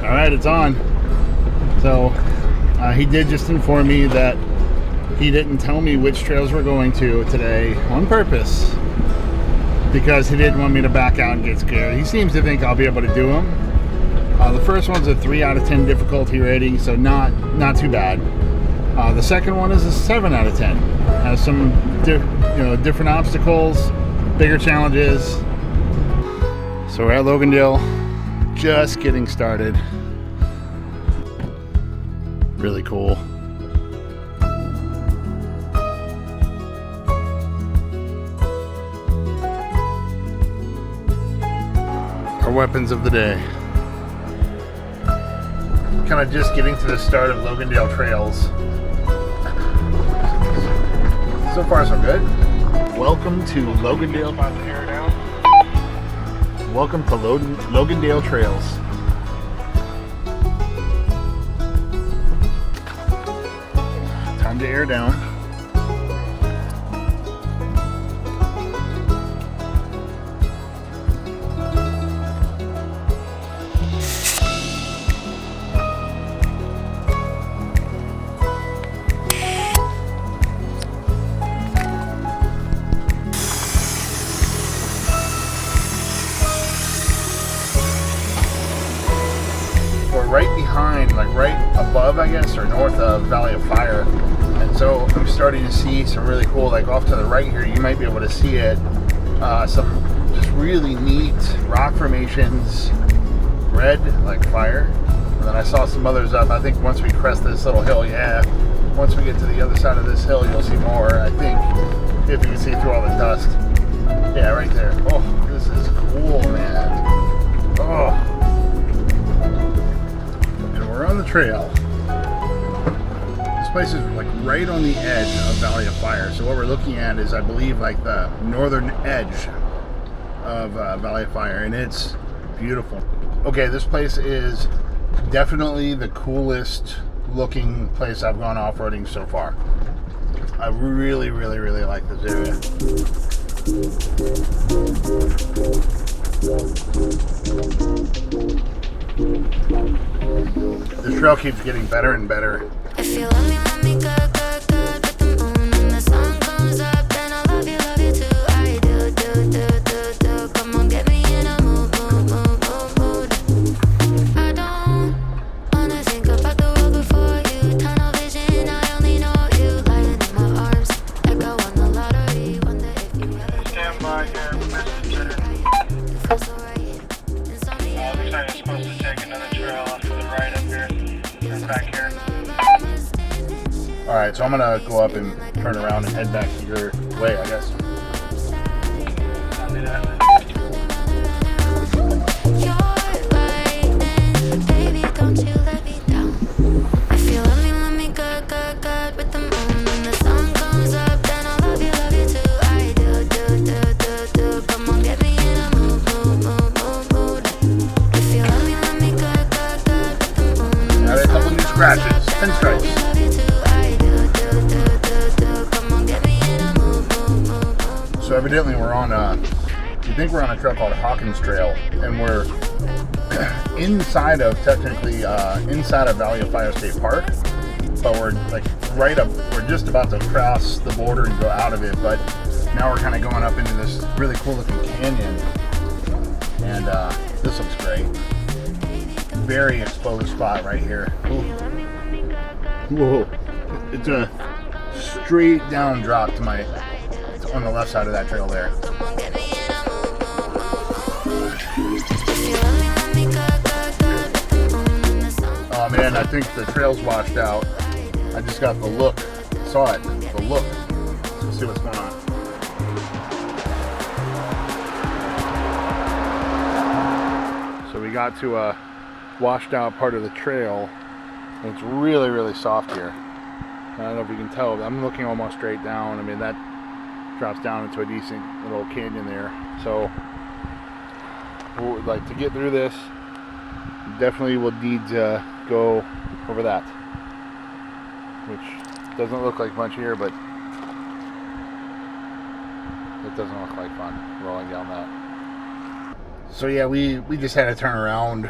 All right, it's on. So he did just inform me that he didn't tell me which trails we're going to today on purpose because he didn't want me to back out and get scared. He seems to think I'll be able to do them. The first one's a 3 out of 10 difficulty rating, so not too bad. The second one is a 7 out of 10. Has some different obstacles, bigger challenges. So we're at Logandale, just getting started. Really cool. Our weapons of the day. Kind of just getting to the start of Logandale trails. So far so good. Welcome to Logandale. Welcome to Logandale trails. Time to air down. Right behind, like right above, I guess, or north of Valley of Fire. And so I'm starting to see some really cool, like off to the right here, you might be able to see it, some just really neat rock formations, red like fire. And then I saw some others up. I think once we crest this little hill, once we get to the other side of this hill, you'll see more, I think, if you can see through all the dust. Yeah, right there. Oh, this is cool, man. Oh. We're on the trail. This place is like right on the edge of Valley of Fire. So what we're looking at is, I believe, like the northern edge of Valley of Fire, and it's beautiful. Okay, this place is definitely the coolest looking place I've gone off-roading so far. I really, really, really like this area. The trail keeps getting better and better. If you love me, good, good, good with the moon. When the sun comes up, then I love you too. I do. Come on, get me in a mood. I don't wanna think about the world before you. Tunnel vision, I only know you. Lying in my arms, like I won the lottery. Wonder if you ever stand by here, messenger. Looks like you're supposed to take another trail off to the right up here. Turn back here. Alright, so I'm gonna go up and turn around and head back your way, I guess. I'll do that. baby, don't you let me down. If you love me good, good, good with the moon. When the sun comes up, then I love you too. I do. Come on, get me in a mood. If you love me good, good, good with the moon. Got a couple new scratches, pinstripes. So evidently we're on we think we're on a trail called Hawkins Trail, and we're inside of Valley of Fire State Park, but we're like we're just about to cross the border and go out of it, but now we're kind of going up into this really cool looking canyon, and this looks great. Very exposed spot right here. Ooh. Whoa, it's a straight down drop to on the left side of that trail there. Oh man, I think the trail's washed out. I just got the look. Saw it. The look. Let's see what's going on. So we got to a washed out part of the trail, and it's really, really soft here. I don't know if you can tell, but I'm looking almost straight down. I mean, that drops down into a decent little canyon there. So, like, to get through this, definitely will need to go over that, which doesn't look like much here, but it doesn't look like fun rolling down that. So yeah, we just had to turn around.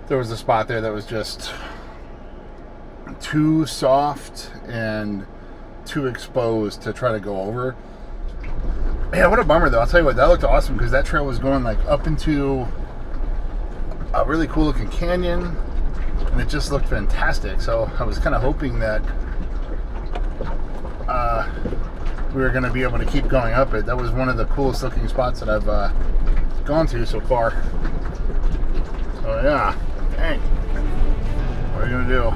there was a spot there that was just too soft and too exposed to try to go over. Yeah, what a bummer though. I'll tell you what, that looked awesome because that trail was going like up into a really cool looking canyon, and it just looked fantastic. So I was kind of hoping that we were going to be able to keep going up it. That was one of the coolest looking spots that I've gone to so far. So yeah, dang. What are you going to do?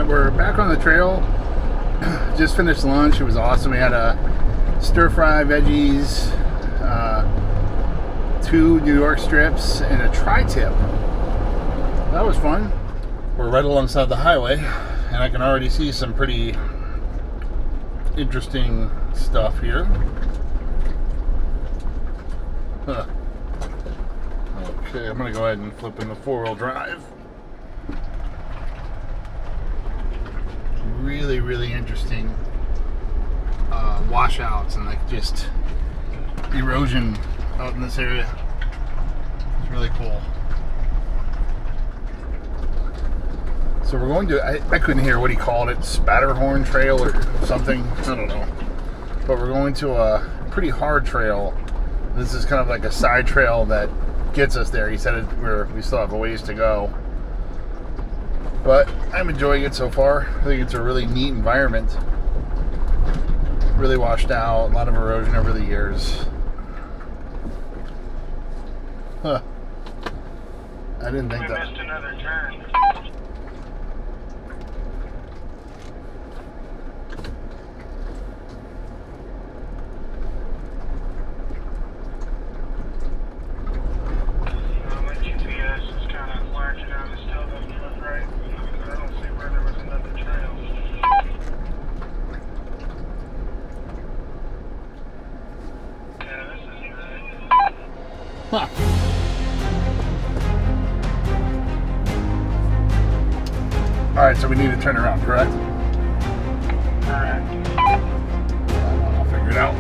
We're back on the trail. Just finished lunch. It was awesome. We had a stir fry veggies, 2 New York strips, and a tri-tip. That was fun. We're right alongside the highway, and I can already see some pretty interesting stuff here. Huh. Okay, I'm gonna go ahead and flip in the 4-wheel drive. Really interesting washouts and like just erosion out in this area. It's really cool. So we're going to, I couldn't hear what he called it, Matterhorn Trail or something, I don't know. But we're going to a pretty hard trail. This is kind of like a side trail that gets us there. He said we still have a ways to go. But I'm enjoying it so far. I think it's a really neat environment. Really washed out, a lot of erosion over the years. Huh. I didn't think that. We missed another turn. My GPS is kind of larging out. It still doesn't look right. I don't see where there was another trail. Yeah, this isn't right. Huh. Alright, so we need to turn around, correct? Alright. I'll figure it out.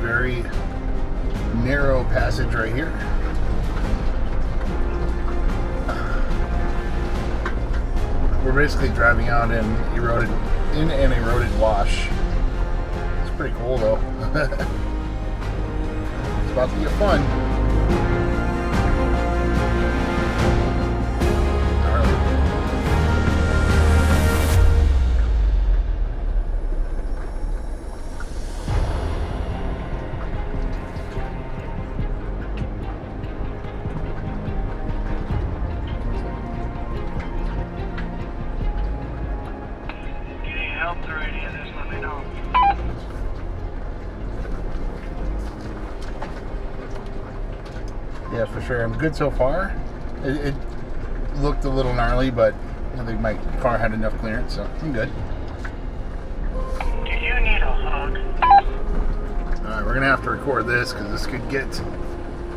Very narrow passage right here. We're basically driving out in an eroded wash. It's pretty cool though. It's about to get fun. Help through any of this, let me know. Yeah, for sure. I'm good so far. It looked a little gnarly, but I think my car had enough clearance, so I'm good. Do you need a hug? Alright, we're gonna have to record this because this could get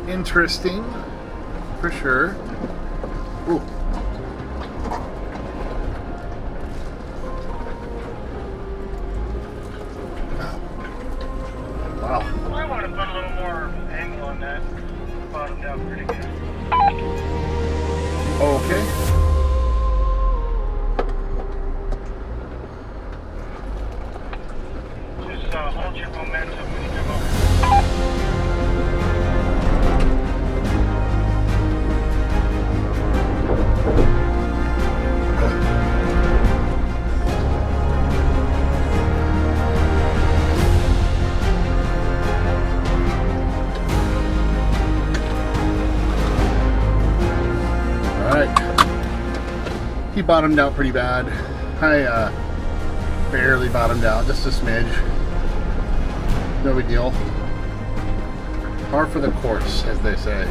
interesting for sure. Ooh. Wow. I want to put a little more angle on that. Bottomed out pretty good. Okay. Just hold your momentum when you come over. He bottomed out pretty bad. I barely bottomed out, just a smidge. No big deal. Par for the course, as they say.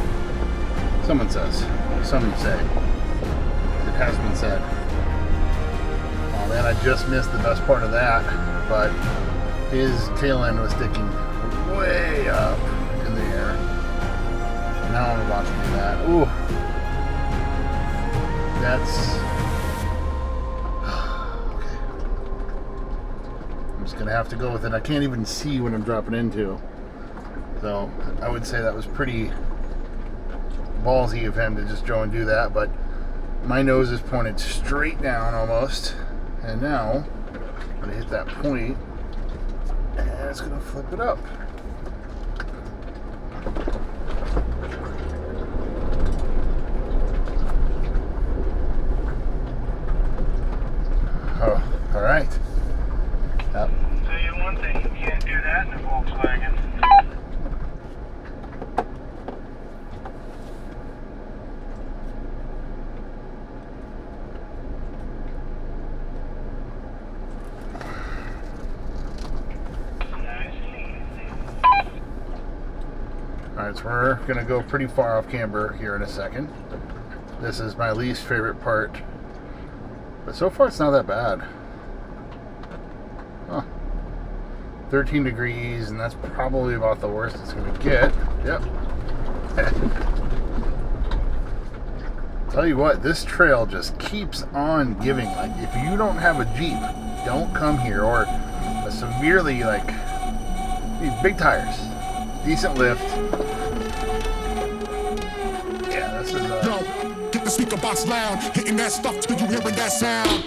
Someone says. Some say. It has been said. Oh man, I just missed the best part of that, but his tail end was sticking way up in the air. Now I'm about to do that. Ooh. That's... gonna have to go with it. I can't even see what I'm dropping into, so I would say that was pretty ballsy of him to just go and do that, but my nose is pointed straight down almost, and now I'm gonna hit that point and it's gonna flip it up. Oh, all right. Yep. Tell you one thing, you can't do that in a Volkswagen. Alright, so we're gonna go pretty far off camber here in a second. This is my least favorite part, but so far it's not that bad. Huh. 13 degrees, and that's probably about the worst it's going to get. Yep. Tell you what, this trail just keeps on giving. Like, if you don't have a Jeep, don't come here. Or a severely, like, big tires, decent lift. Yeah, this is Yo, get the speaker box loud, hitting that stuff till you hearing that sound.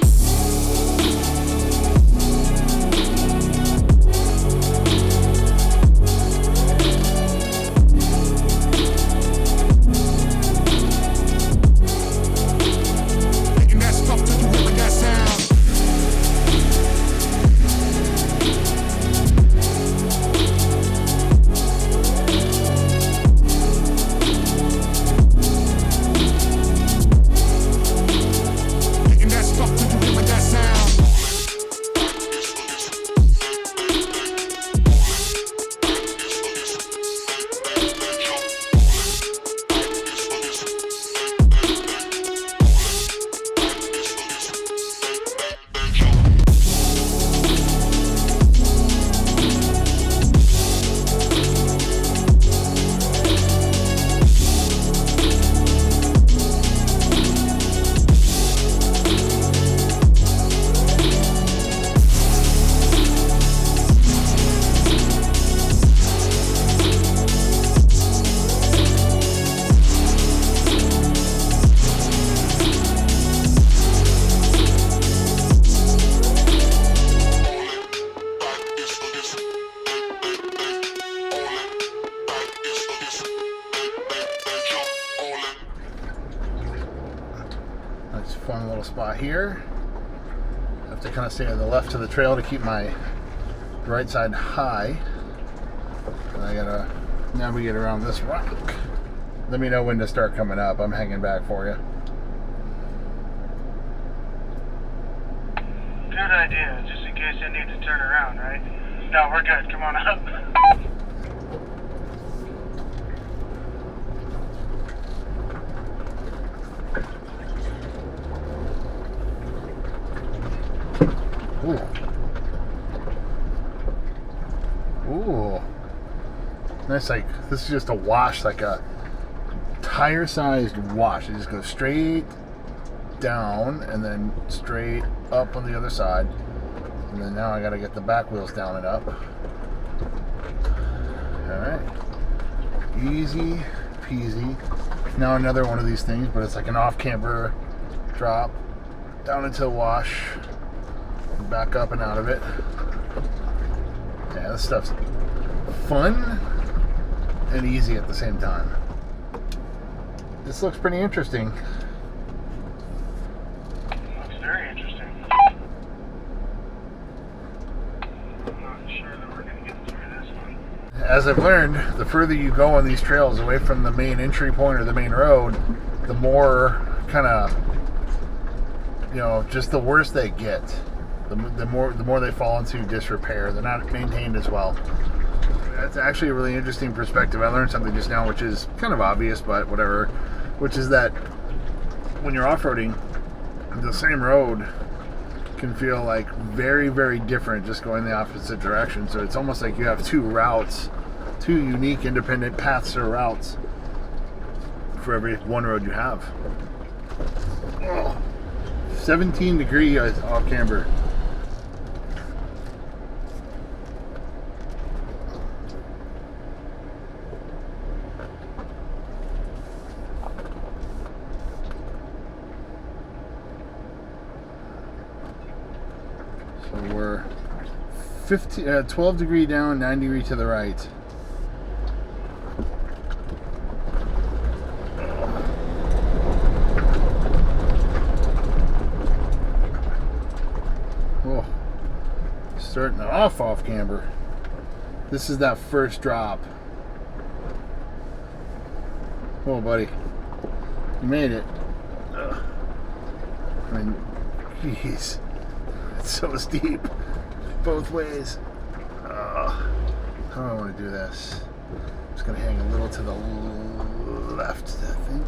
Nice fun little spot here. I have to kind of stay on the left of the trail to keep my right side high. And I gotta navigate around this rock. Let me know when to start coming up. I'm hanging back for you. Good idea, just in case I need to turn around, right? No, we're good. Come on up. Ooh. Nice, like, this is just a wash, like a tire-sized wash. It just goes straight down and then straight up on the other side. And then now I gotta get the back wheels down and up. Alright. Easy peasy. Now another one of these things, but it's like an off-camber drop down into the wash. Back up and out of it. Yeah, this stuff's fun and easy at the same time. This looks pretty interesting. Looks very interesting. I'm not sure that we're going to get through this one. As I've learned, the further you go on these trails away from the main entry point or the main road, the more kind of, you know, just the worse they get. The more they fall into disrepair. They're not maintained as well. That's actually a really interesting perspective. I learned something just now, which is kind of obvious, but whatever. Which is that when you're off-roading, the same road can feel like very, very different just going the opposite direction. So it's almost like you have two routes, two unique independent paths or routes for every one road you have. Oh, 17 degree off camber. So we're 12 degree down, 9 degree to the right. Oh, starting off camber. This is that first drop. Oh, buddy, you made it. I mean, jeez. It's so steep both ways. How do I want to do this? I'm just going to hang a little to the left, I think.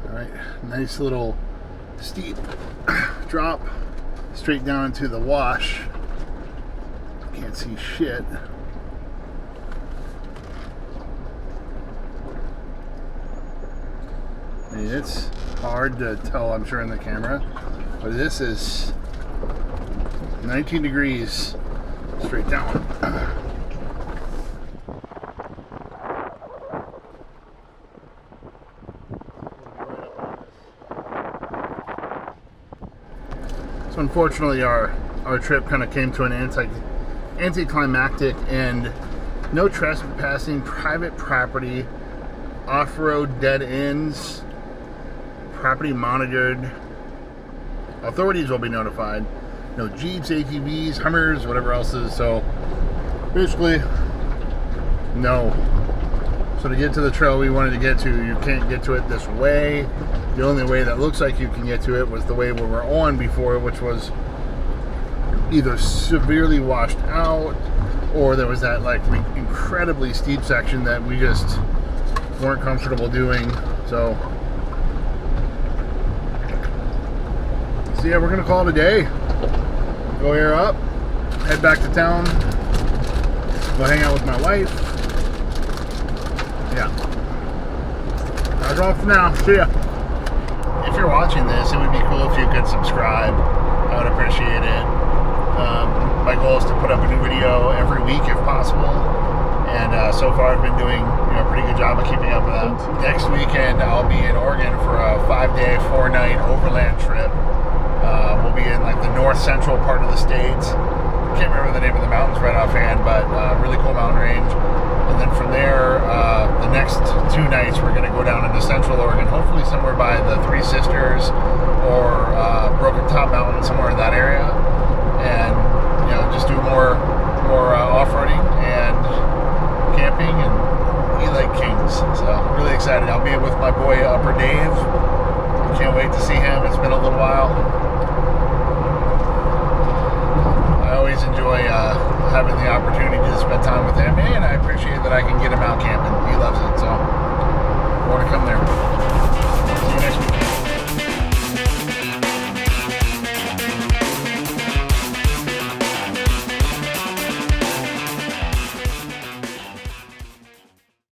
Alright, nice little steep drop straight down into the wash. Can't see shit. It's hard to tell, I'm sure, in the camera, but this is 19 degrees straight down. So unfortunately our trip kind of came to an anticlimactic end. No trespassing, private property, off-road dead ends, property monitored, authorities will be notified. No Jeeps, ATVs, Hummers, whatever else is. So basically, no. So to get to the trail we wanted to get to, you can't get to it this way. The only way that looks like you can get to it was the way we were on before, which was either severely washed out, or there was that like incredibly steep section that we just weren't comfortable doing. So yeah, we're gonna call it a day. Go air up, head back to town, go hang out with my wife. Yeah, that's all for now. See ya. If you're watching this, it would be cool if you could subscribe. I would appreciate it. My goal is to put up a new video every week if possible, and so far I've been doing a pretty good job of keeping up with that. Next weekend I'll be in Oregon for a 5-day, 4-night overland trip. We'll be in like the north central part of the state. Can't remember the name of the mountains right offhand, but really cool mountain range. And then from there, the next 2 nights we're going to go down into central Oregon, hopefully somewhere by the Three Sisters or Broken Top Mountain, somewhere in that area, and just do more off-roading and camping and eat like kings. So really excited. I'll be with my boy Upper Dave. Can't wait to see him. It's been a little while. I always enjoy having the opportunity to spend time with him, and I appreciate that I can get him out camping. He loves it. So